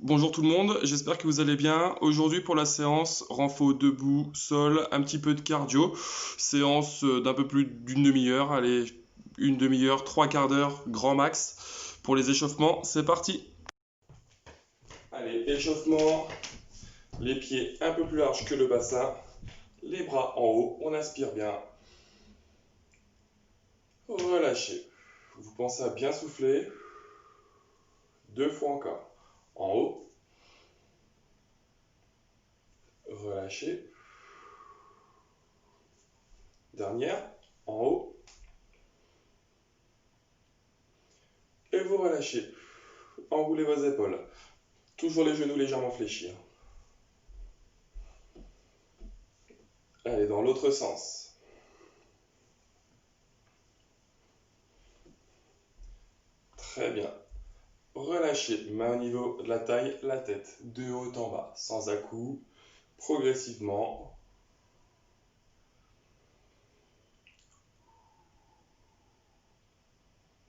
Bonjour tout le monde, j'espère que vous allez bien. Aujourd'hui pour la séance renfo debout, sol, un petit peu de cardio. Séance d'un peu plus d'une demi-heure, allez, une demi-heure, trois quarts d'heure, grand max. Pour les échauffements, c'est parti. Allez, échauffement, les pieds un peu plus larges que le bassin, les bras en haut, on inspire bien. Relâchez. Vous pensez à bien souffler. Deux fois encore. En haut. Relâchez. Dernière, en haut. Et vous relâchez. Enroulez vos épaules. Toujours les genoux légèrement fléchis. Allez, dans l'autre sens. Très bien. Relâchez, main au niveau de la taille, la tête, de haut en bas, sans à-coups, progressivement.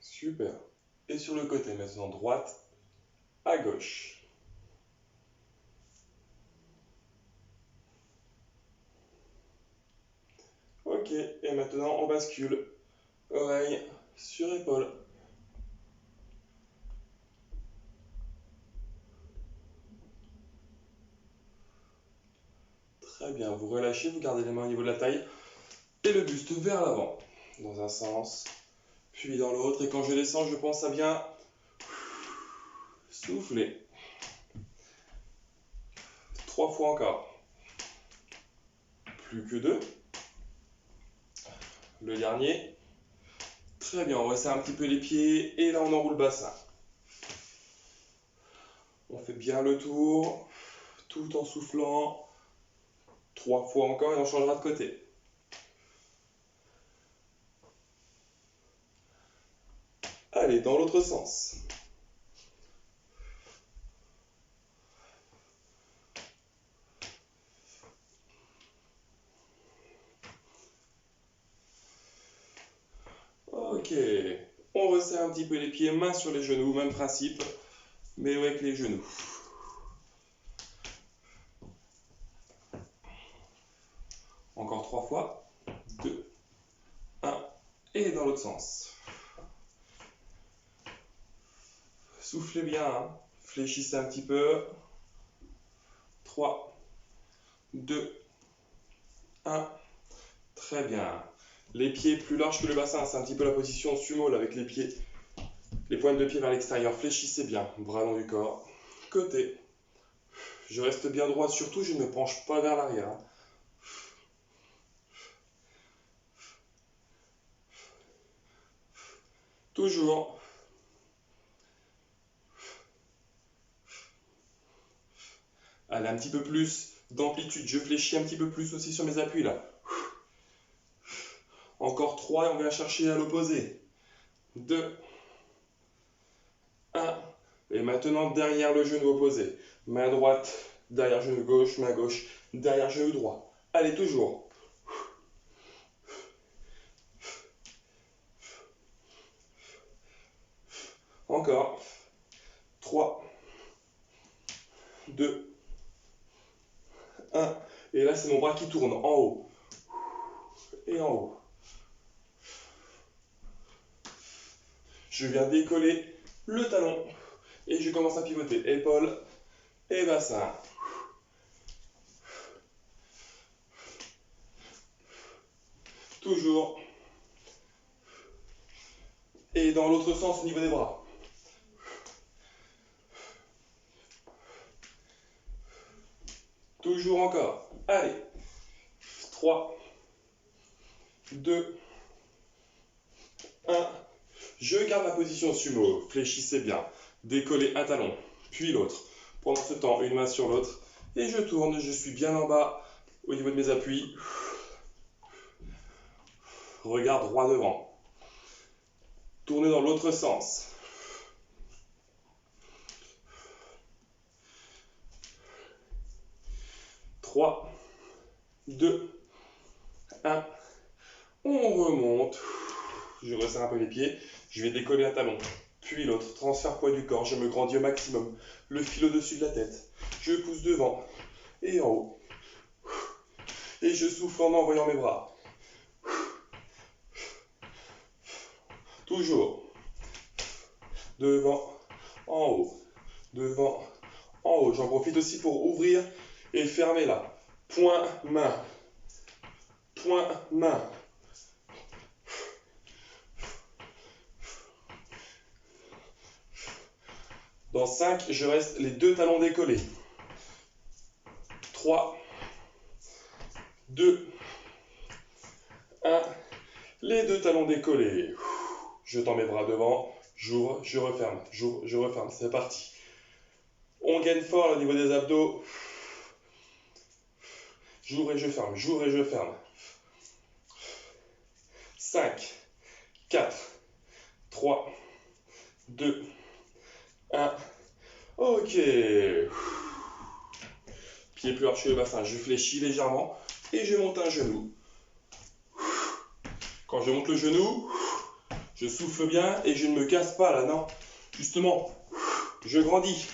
Super. Et sur le côté, maintenant, droite à gauche. Ok, et maintenant on bascule. Oreille sur épaule. Très bien, vous relâchez, vous gardez les mains au niveau de la taille et le buste vers l'avant. Dans un sens, puis dans l'autre. Et quand je descends, je pense à bien souffler. 3 fois encore. Plus que 2. Le dernier. Très bien, on resserre un petit peu les pieds et là on enroule le bassin. On fait bien le tour, tout en soufflant. 3 fois encore et on changera de côté. Allez, dans l'autre sens. Ok, on resserre un petit peu les pieds, mains sur les genoux, même principe, mais avec les genoux. Encore 3 fois. 2, 1, et dans l'autre sens. Soufflez bien, hein. Fléchissez un petit peu. 3, 2, 1. Très bien. Les pieds plus larges que le bassin, c'est un petit peu la position sumo là, avec les pieds, les pointes de pied vers l'extérieur. Fléchissez bien, bras long du corps. Côté. Je reste bien droit, surtout je ne me penche pas vers l'arrière. Toujours. Allez, un petit peu plus d'amplitude. Je fléchis un petit peu plus aussi sur mes appuis là. Encore 3 et on vient chercher à l'opposé. 2, 1. Et maintenant derrière le genou opposé. Main droite, derrière genou gauche, main gauche, derrière genou droit. Allez, toujours. Encore. 3, 2, 1. Et là, c'est mon bras qui tourne en haut. Et en haut. Je viens décoller le talon. Et je commence à pivoter. Épaule et bassin. Toujours. Et dans l'autre sens au niveau des bras. Toujours encore. Allez. 3, 2, 1. Je garde la position sumo. Fléchissez bien. Décollez un talon, puis l'autre. Pendant ce temps, une main sur l'autre. Et je tourne. Je suis bien en bas au niveau de mes appuis. Regard droit devant. Tournez dans l'autre sens. 3, 2, 1. On remonte. Je resserre un peu les pieds. Je vais décoller un talon. puis l'autre. Transfert poids du corps, je me grandis au maximum. Le fil au-dessus de la tête. Je pousse devant et en haut. Et je souffle en envoyant mes bras. Toujours. Devant, en haut. Devant, en haut. J'en profite aussi pour ouvrir et fermer là. Point, main. Point, main. Dans 5, je reste les 2 talons décollés. 3, 2, 1. Les 2 talons décollés. Je tends mes bras devant. J'ouvre, je referme. J'ouvre, je referme. C'est parti. On gagne fort au niveau des abdos. J'ouvre et je ferme. J'ouvre et je ferme. 5, 4, 3, 2, 1. Ok. Pied plus arché le bassin. Je fléchis légèrement et je monte un genou. Quand je monte le genou, je souffle bien et je ne me casse pas là, non. Justement, je grandis.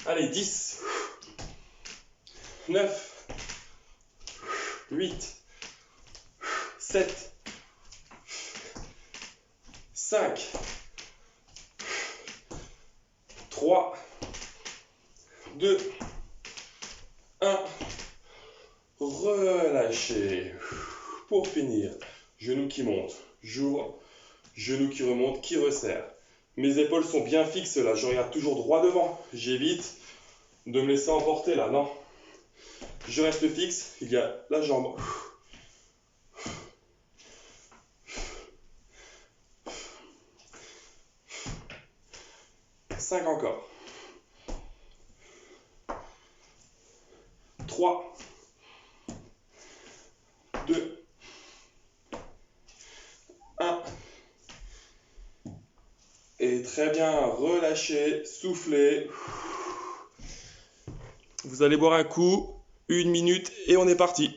Allez, 10, 9, 8, 7, 5, 3, 2, 1. Relâchez. Pour finir, genou qui monte, j'ouvre, genou qui remonte, qui resserre. Mes épaules sont bien fixes là, je regarde toujours droit devant. J'évite de me laisser emporter là, non. Je reste fixe, il y a la jambe. 5 encore. 3, 2, 1. Et très bien, relâchez, soufflez. Vous allez boire un coup, 1 minute et on est parti.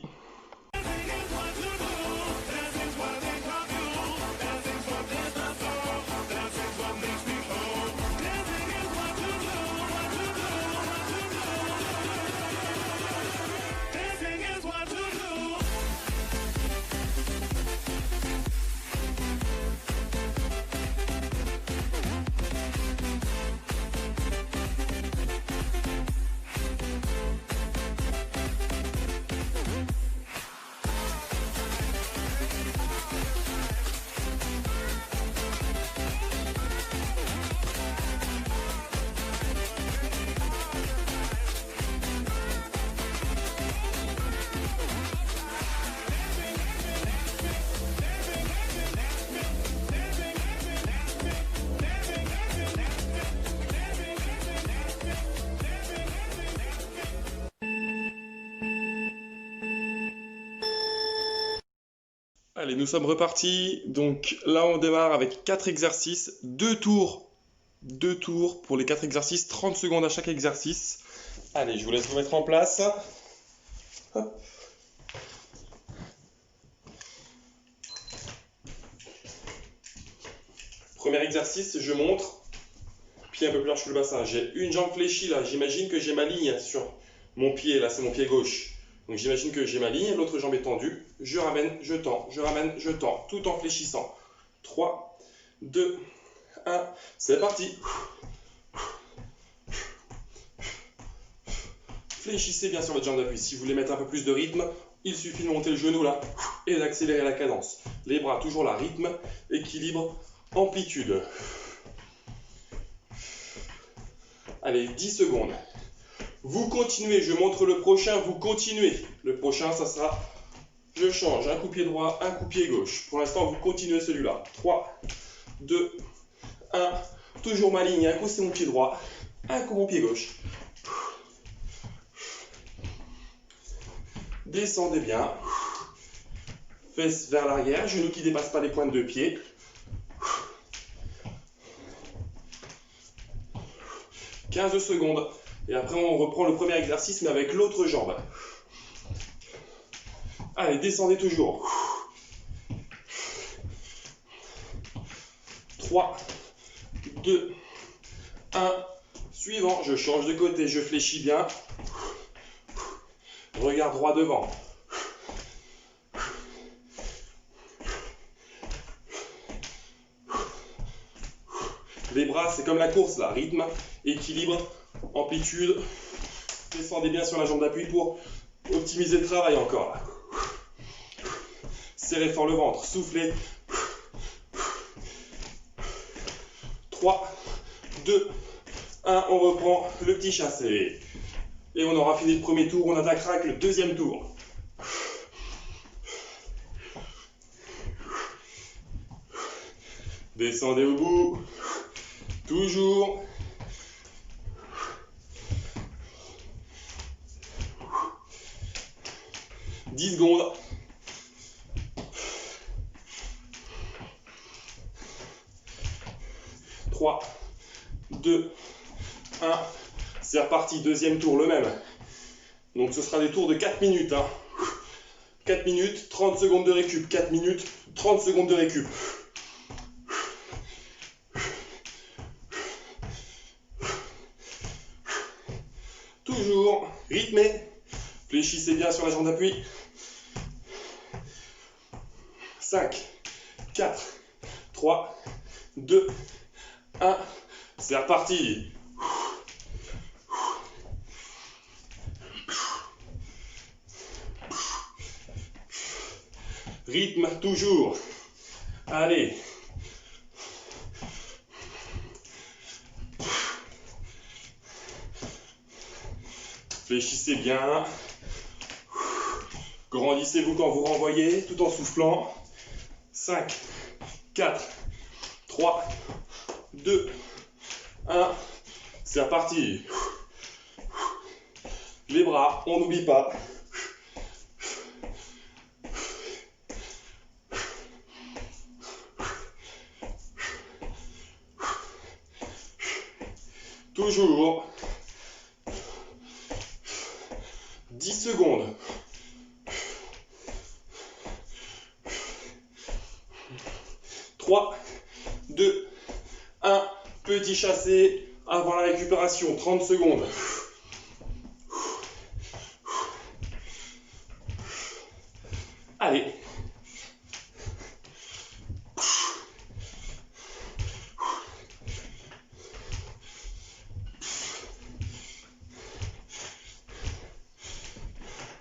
Allez, nous sommes repartis. Donc là, on démarre avec 4 exercices, 2 tours. 2 tours pour les 4 exercices, 30 secondes à chaque exercice. Allez, je vous laisse vous mettre en place. Hop. Premier exercice, je montre. Pied un peu plus large que le bassin. J'ai une jambe fléchie là. J'imagine que j'ai ma ligne sur mon pied. Là, c'est mon pied gauche. Donc j'imagine que j'ai ma ligne, l'autre jambe est tendue. Je ramène, je tends, je ramène, je tends, tout en fléchissant. 3, 2, 1, c'est parti. Fléchissez bien sur votre jambe d'appui. Si vous voulez mettre un peu plus de rythme, il suffit de monter le genou là et d'accélérer la cadence. Les bras toujours là, rythme, équilibre, amplitude. Allez, 10 secondes. Vous continuez, je montre le prochain, vous continuez. Le prochain, ça sera, je change, un coup pied droit, un coup pied gauche. Pour l'instant, vous continuez celui-là. 3, 2, 1, toujours ma ligne. Un coup, c'est mon pied droit, un coup, mon pied gauche. Descendez bien. Fesses vers l'arrière, genoux qui ne dépassent pas les pointes de pied. 15 secondes. Et après, on reprend le premier exercice, mais avec l'autre jambe. Allez, descendez toujours. 3, 2, 1. Suivant, je change de côté, je fléchis bien. Regard droit devant. Les bras, c'est comme la course là, rythme, équilibre, amplitude. Descendez bien sur la jambe d'appui pour optimiser le travail encore là. Serrez fort le ventre, soufflez. 3, 2, 1, on reprend le petit chassé. Et on aura fini le premier tour, on attaquera avec le deuxième tour. Descendez au bout. Toujours. « 10 secondes. 3, 2, 1. C'est reparti, deuxième tour, le même. Donc ce sera des tours de 4 minutes. 4 minutes, 30 secondes de récup. 4 minutes, 30 secondes de récup. Toujours rythmé. Fléchissez bien sur la jambe d'appui. 5, 4, 3, 2, 1. C'est reparti. Rythme toujours. Allez. Fléchissez bien. Grandissez-vous quand vous renvoyez, tout en soufflant. 5, 4, 3, 2, 1. C'est reparti. Les bras, on n'oublie pas. Toujours. 10 secondes. 3, 2, 1. Petit chassé avant la récupération. 30 secondes. Allez.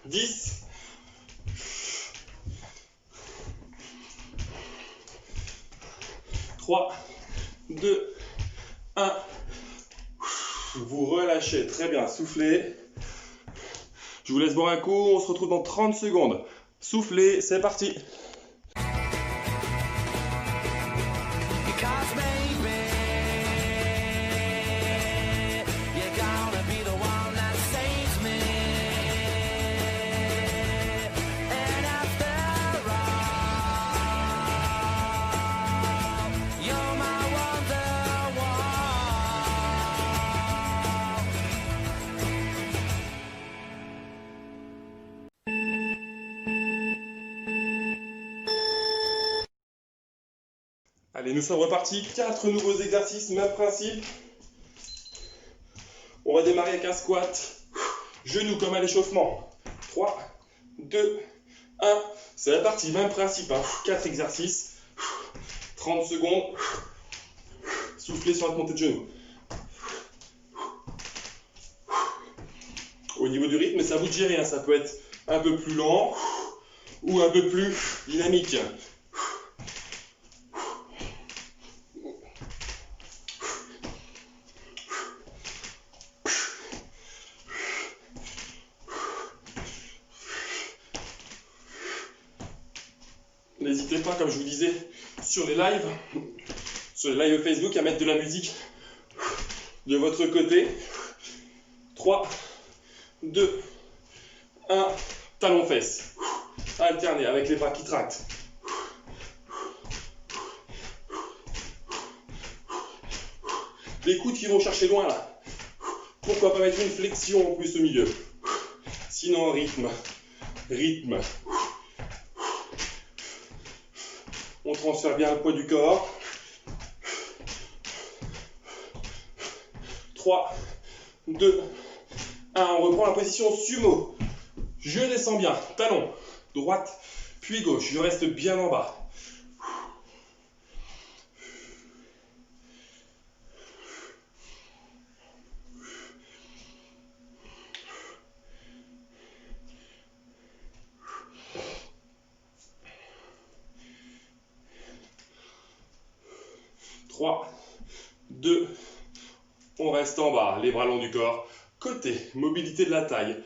Dix. 3, 2, 1. Vous relâchez, très bien, soufflez. Je vous laisse boire un coup, on se retrouve dans 30 secondes. Soufflez, c'est parti. Allez, nous sommes repartis. 4 nouveaux exercices, même principe. On va démarrer avec un squat. Genoux comme à l'échauffement. 3, 2, 1. C'est la partie, même principe. 4 exercices. 30 secondes. Soufflez sur la montée de genoux. Au niveau du rythme, ça vous de gérer. Ça peut être un peu plus lent ou un peu plus dynamique. N'hésitez pas, comme je vous disais, sur les lives Facebook, à mettre de la musique de votre côté. 3, 2, 1, talons-fesses. Alternez avec les bras qui tractent. Les coudes qui vont chercher loin là. Pourquoi pas mettre une flexion en plus au milieu. Sinon, rythme. On transfère bien le poids du corps. 3, 2, 1. On reprend la position sumo. Je descends bien. Talon, droite, puis gauche. Je reste bien en bas. 3, 2, on reste en bas, les bras longs du corps. Côté, mobilité de la taille.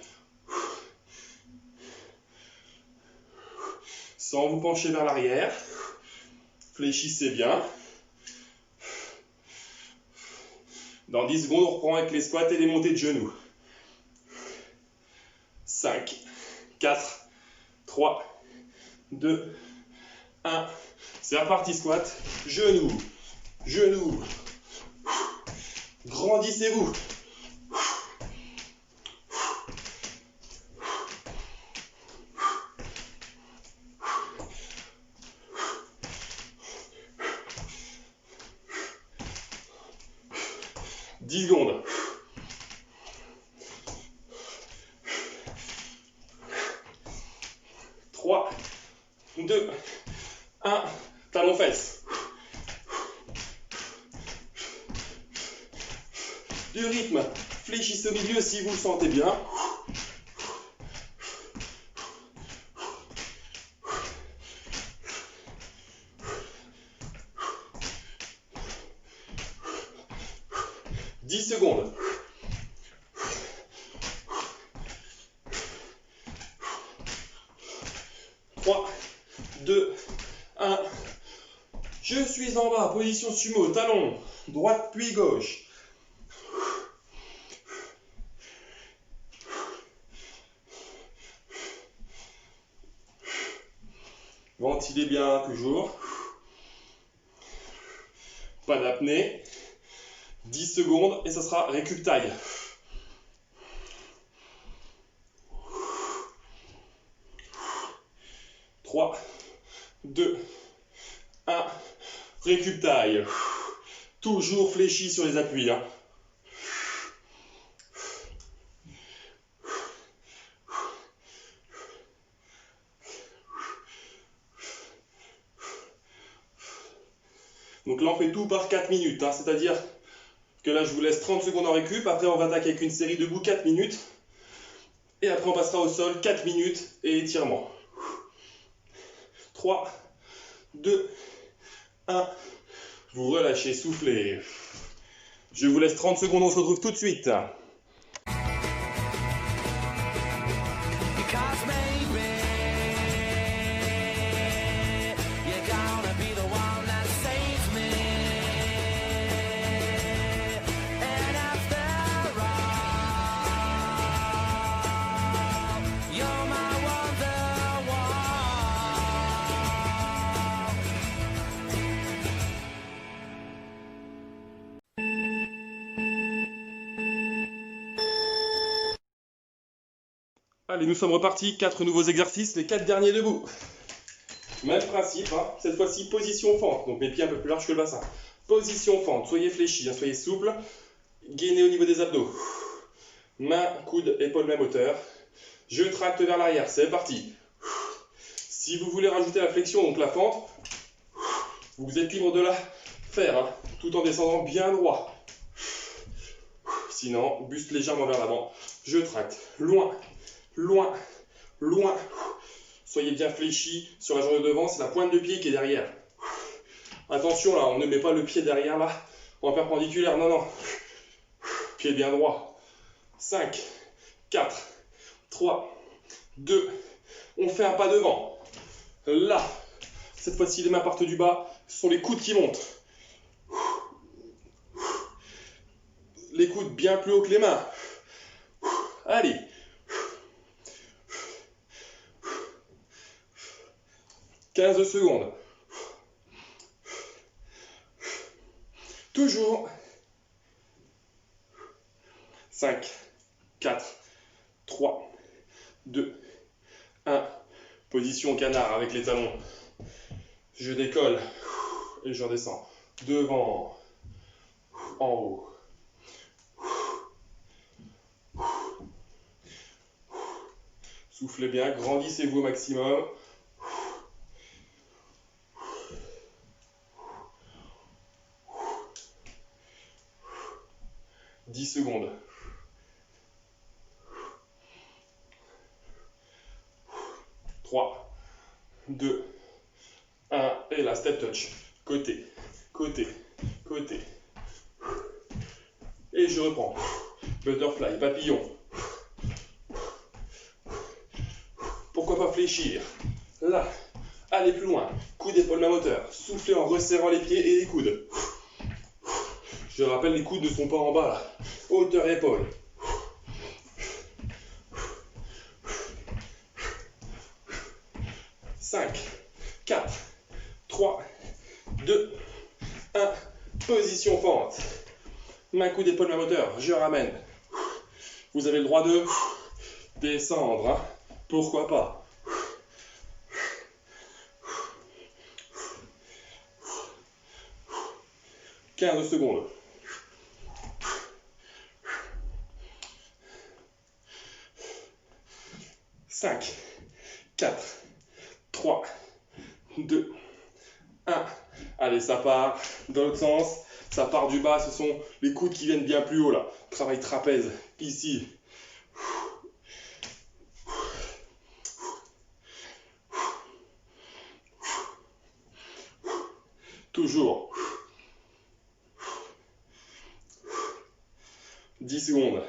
Sans vous pencher vers l'arrière. Fléchissez bien. Dans 10 secondes, on reprend avec les squats et les montées de genoux. 5, 4, 3, 2, 1. C'est reparti, squat. Genoux, genoux. Grandissez-vous. Dix secondes. 3, 2, 1. Talons fesses. Du rythme. Fléchissez au milieu si vous le sentez bien. Secondes. 3, 2, 1. Je suis en bas, position sumo, talon, droite puis gauche. Ventilez bien toujours. Pas d'apnée. 10 secondes et ça sera récup taille. Trois, 2, 1. Récup taille. Toujours fléchi sur les appuis. Hein. Donc là, on fait tout par 4 minutes. Hein, c'est-à-dire que là, je vous laisse 30 secondes en récup. Après, on va attaquer avec une série debout 4 minutes. Et après, on passera au sol 4 minutes et étirement. 3, 2, 1. Vous relâchez, soufflez. Je vous laisse 30 secondes, on se retrouve tout de suite. Allez, nous sommes repartis, 4 nouveaux exercices, les 4 derniers debout. Même principe, hein. Cette fois-ci position fente, donc mes pieds un peu plus larges que le bassin. Position fente, soyez fléchis, hein, soyez souple, gainez au niveau des abdos. Main, coude, épaule, même hauteur. Je tracte vers l'arrière, c'est parti. Si vous voulez rajouter la flexion, donc la fente, vous êtes libre de la faire, hein, tout en descendant bien droit. Sinon, buste légèrement vers l'avant. Je tracte, loin. Loin, loin. Soyez bien fléchis sur la jambe de devant, c'est la pointe de pied qui est derrière. Attention là, on ne met pas le pied derrière là, en perpendiculaire, non, non. Pied bien droit. 5, 4, 3, 2, on fait un pas devant. Là, cette fois-ci les mains partent du bas, ce sont les coudes qui montent. Les coudes bien plus haut que les mains. Allez. « 15 secondes. Toujours. 5, 4, 3, 2, 1. Position canard avec les talons. Je décolle et je redescends. Devant, en haut. Soufflez bien, grandissez-vous au maximum. 10 secondes. 3, 2, 1, et là, step touch. Côté, côté, côté. Et je reprends. Butterfly, papillon. Pourquoi pas fléchir? Là, allez plus loin. Coup d'épaule, main moteur. Soufflez en resserrant les pieds et les coudes. Je rappelle, les coudes ne sont pas en bas là. Hauteur épaule. 5, 4, 3, 2, 1. Position fente. Main, coup d'épaule, main moteur. Je ramène. Vous avez le droit de descendre. Hein. Pourquoi pas? « 15 secondes. 5, 4, 3, 2, 1. Allez, ça part dans l'autre sens. Ça part du bas. Ce sont les coudes qui viennent bien plus haut là. Travail trapèze. Ici. Toujours. 10 secondes.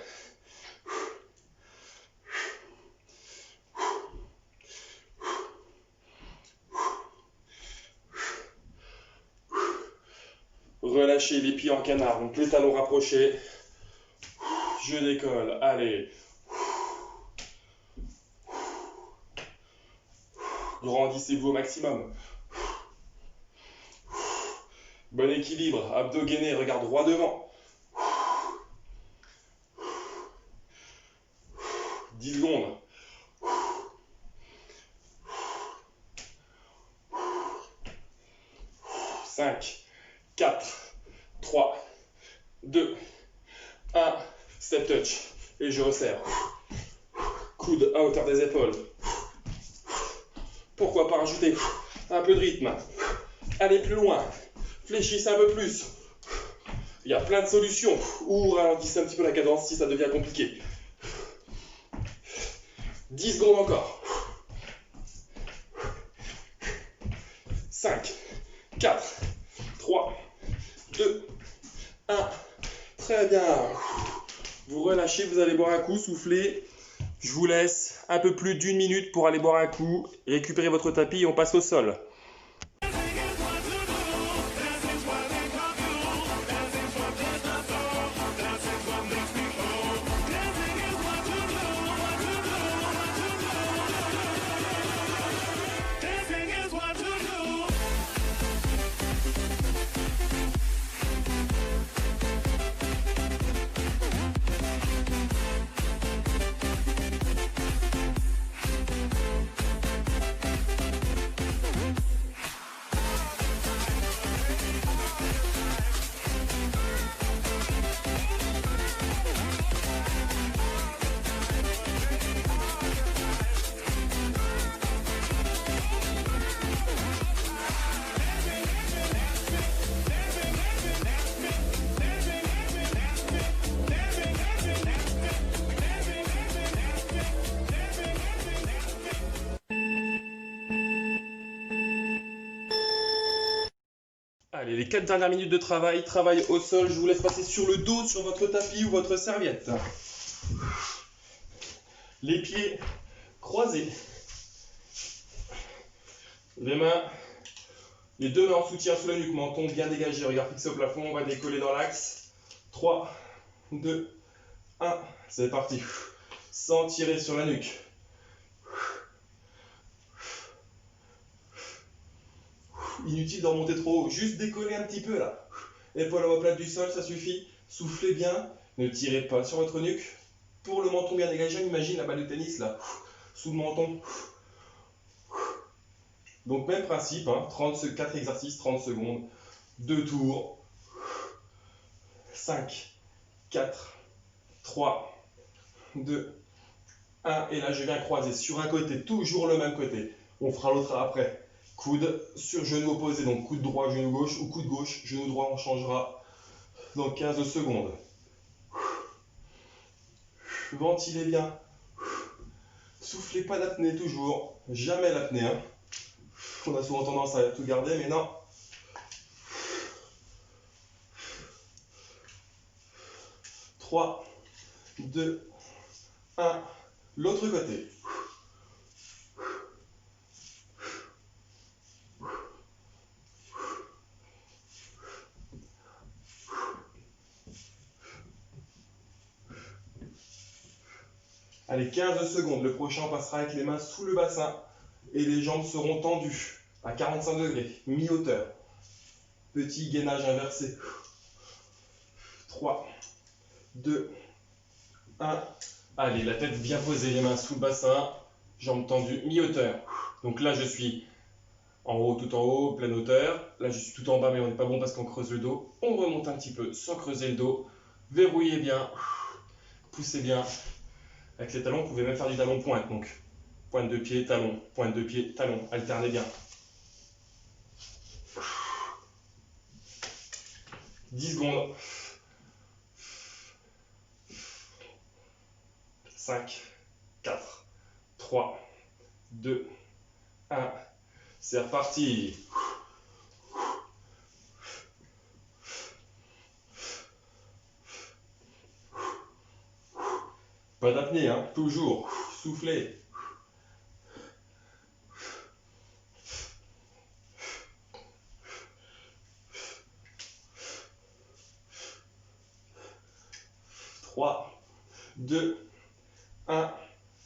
Relâchez les pieds en canard, donc les talons rapprochés. Je décolle, allez. Grandissez-vous au maximum. Bon équilibre, abdos gainés, regard droit devant. 10 secondes. 5, 4, 3, 2, 1. Step touch. Et je resserre. Coude à hauteur des épaules. Pourquoi pas rajouter un peu de rythme. Allez plus loin. Fléchissez un peu plus. Il y a plein de solutions. Ou ralentissez un petit peu la cadence si ça devient compliqué. 10 secondes encore. 5, 4, 3, 2, 1. Très bien. Vous relâchez, vous allez boire un coup, soufflez. Je vous laisse un peu plus d'1 minute pour aller boire un coup, récupérer votre tapis et on passe au sol. Allez, les 4 dernières minutes de travail, travail au sol, je vous laisse passer sur le dos, sur votre tapis ou votre serviette. Les pieds croisés. Les deux mains en soutien sous la nuque, menton bien dégagé, regard fixé au plafond, on va décoller dans l'axe. 3, 2, 1, c'est parti. Sans tirer sur la nuque. Inutile de remonter trop haut, juste décoller un petit peu là. Épaules à plat du sol, ça suffit. Soufflez bien, ne tirez pas sur votre nuque. Pour le menton bien dégagé, on imagine la balle de tennis là, sous le menton. Donc même principe, hein, 4 exercices, 30 secondes, 2 tours. 5, 4, 3, 2, 1, et là je viens croiser sur un côté, toujours le même côté. On fera l'autre après. Coude sur genou opposé, donc coude droit, genou gauche, ou coude gauche, genou droit, on changera dans 15 secondes. Ventilez bien. Soufflez pas d'apnée toujours, jamais l'apnée. Hein. On a souvent tendance à tout garder, mais non. 3, 2, 1, l'autre côté. Allez, 15 secondes. Le prochain, on passera avec les mains sous le bassin et les jambes seront tendues à 45 degrés, mi-hauteur. Petit gainage inversé. 3, 2, 1. Allez, la tête bien posée, les mains sous le bassin, jambes tendues, mi-hauteur. Donc là, je suis en haut, tout en haut, pleine hauteur. Là, je suis tout en bas, mais on n'est pas bon parce qu'on creuse le dos. On remonte un petit peu sans creuser le dos. Verrouillez bien, poussez bien. Avec les talons, vous pouvez même faire du talon-pointe. Donc, pointe de pied, talon. Alternez bien. 10 secondes. 5, 4, 3, 2, 1. C'est reparti. Pas d'apnée, hein, toujours. Soufflez. Trois, 2, 1.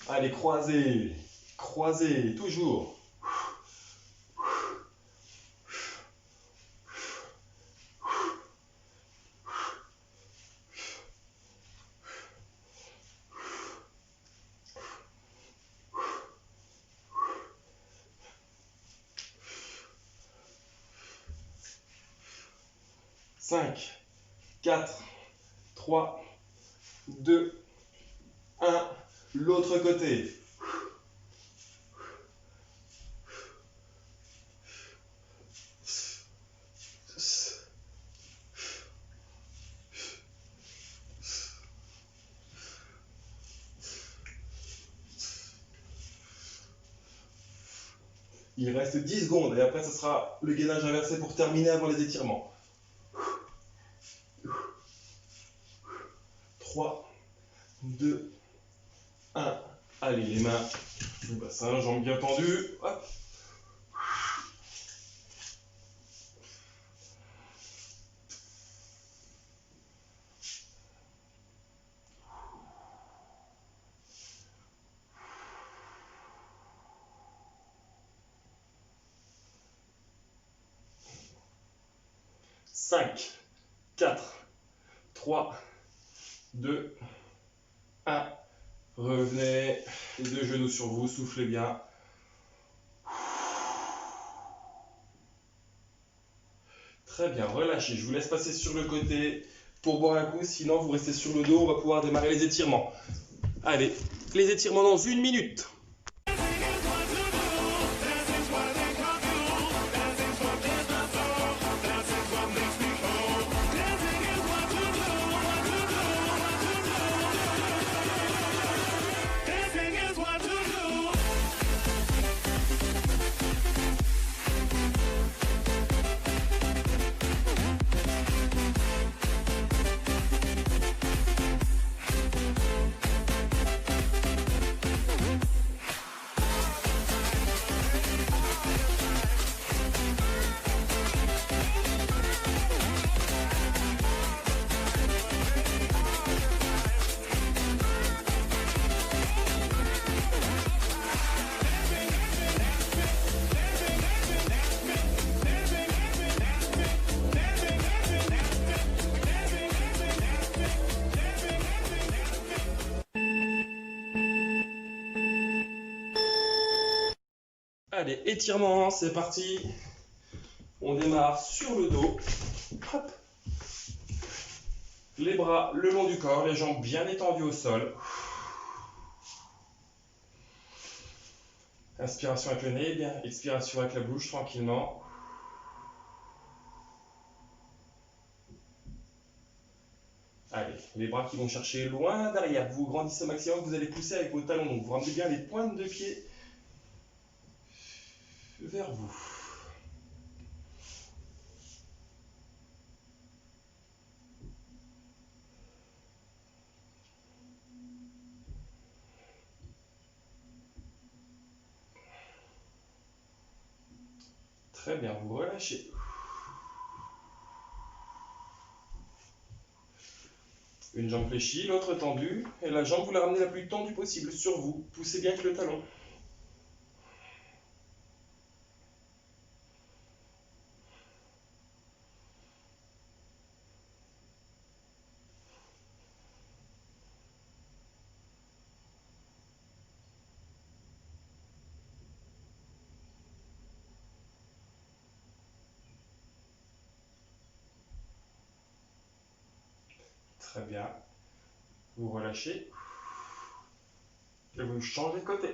Allez, croisez. Croisez, toujours. Cinq, 4, 3, 2, 1. L'autre côté. Il reste 10 secondes et après ce sera le gainage inversé pour terminer avant les étirements. 3, 2, 1. Allez, les mains sous le bassin, jambes bien tendues. Hop. Cinq, 4, 3, 2, 1. Revenez, les deux genoux sur vous, soufflez bien. Très bien, relâchez. Je vous laisse passer sur le côté pour boire un coup, sinon vous restez sur le dos, on va pouvoir démarrer les étirements. Allez, les étirements dans 1 minute. Allez, étirement, c'est parti. On démarre sur le dos. Hop. Les bras le long du corps, les jambes bien étendues au sol. Inspiration avec le nez, bien. Expiration avec la bouche, tranquillement. Allez, les bras qui vont chercher loin derrière. Vous grandissez au maximum, vous allez pousser avec vos talons. Donc vous ramenez bien les pointes de pied vers vous. Très bien, vous relâchez. Une jambe fléchie, l'autre tendue. Et la jambe, vous la ramenez la plus tendue possible sur vous. Poussez bien avec le talon. Très bien. Vous relâchez. Et vous changez de côté.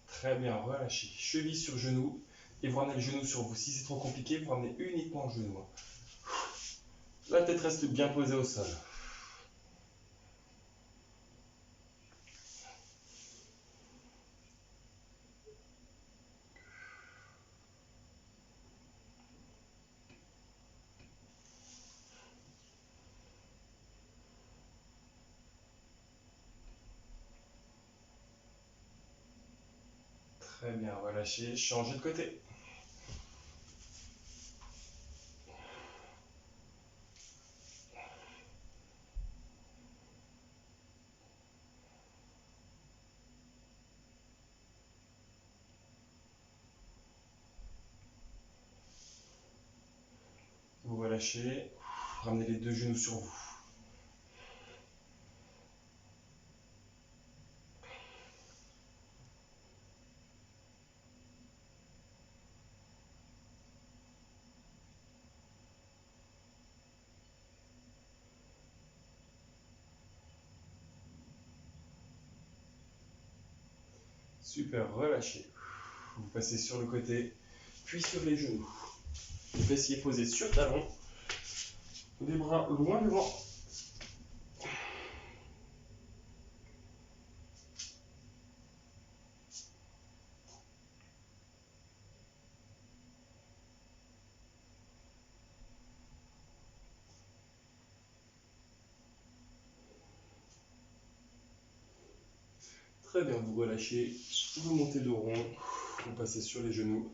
Très bien, relâchez. Cheville sur genou. Et vous ramenez le genou sur vous. Si c'est trop compliqué, vous ramenez uniquement le genou. La tête reste bien posée au sol. Très bien, relâchez. Changez de côté. Vous relâchez. Ramenez les deux genoux sur vous. Super, relâchez. Vous passez sur le côté, puis sur les genoux. Les fessiers posés sur talon. Les bras loin devant. Très bien, vous relâchez, vous montez le rond, vous passez sur les genoux.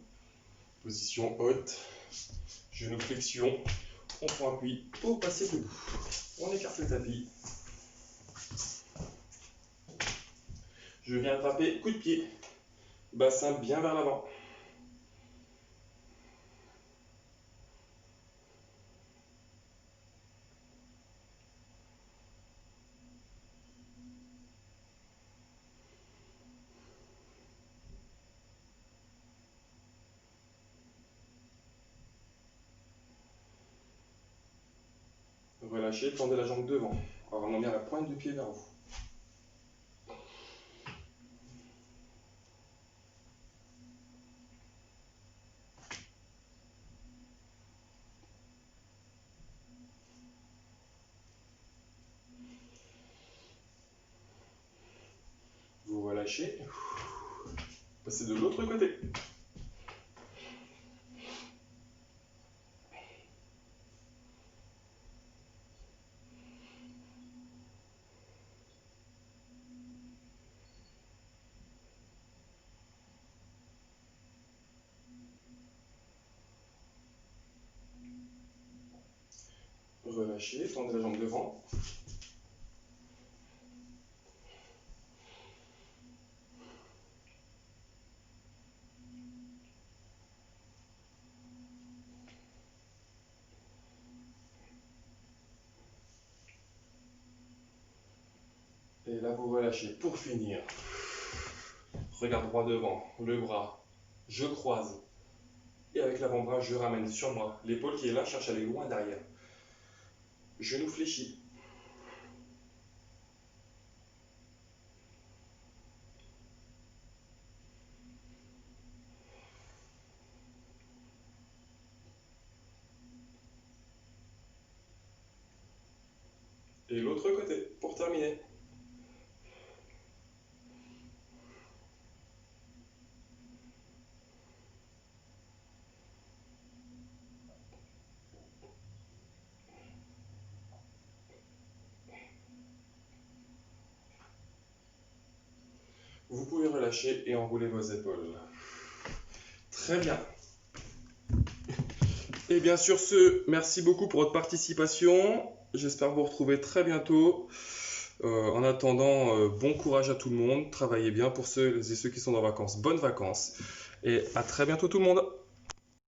Position haute, genoux flexion, on prend appui pour passer debout. On écarte le tapis. Je viens attraper, coup de pied, bassin bien vers l'avant. Relâchez, tendez la jambe devant. On ramener la pointe du pied vers vous. Vous relâchez, passez de l'autre côté. Relâchez, tendez la jambe devant. Et là, vous relâchez. Pour finir, regarde droit devant, le bras, je croise. Et avec l'avant-bras, je ramène sur moi. L'épaule qui est là cherche à aller loin derrière. Genou fléchi. Et l'autre côté, pour terminer. Vous pouvez relâcher et enrouler vos épaules. Très bien. Et bien sur ce, merci beaucoup pour votre participation. J'espère vous retrouver très bientôt. En attendant, bon courage à tout le monde. Travaillez bien pour ceux et ceux qui sont en vacances. Bonnes vacances. Et à très bientôt tout le monde.